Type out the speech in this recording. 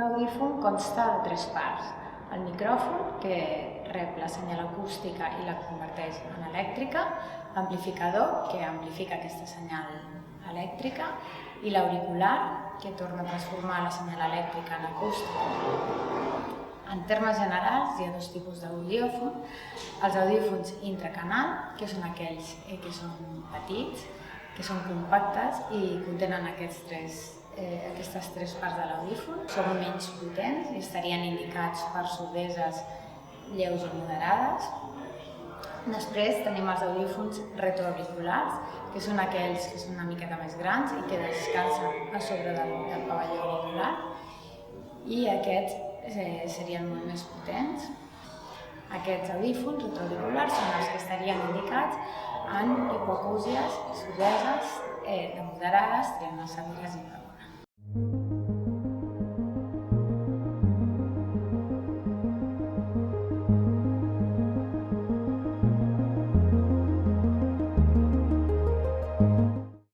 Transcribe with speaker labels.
Speaker 1: Un audífon consta de 3 parts. El micròfon, que rep la senyal acústica i la converteix en elèctrica, l'amplificador, que amplifica aquesta senyal elèctrica, i l'auricular, que torna a transformar la senyal elèctrica en acústica. En termes generals, hi ha 2 tipus d'audiòfon. Els audífons intracanal, que són aquells que són petits, que són compactes i contenen aquestes 3 parts de l'audífon. Són menys potents i estarien indicats per sordeses lleus o moderades. Després tenim els audífons retroauriculars, que són aquells que són una miqueta més grans i que descansen a sobre del pavelló auricular. I aquests serien molt més potents. Aquests audífons retroauriculars són els que estarien indicats en hipoacúsies i sordeses moderades, triant severes i graus.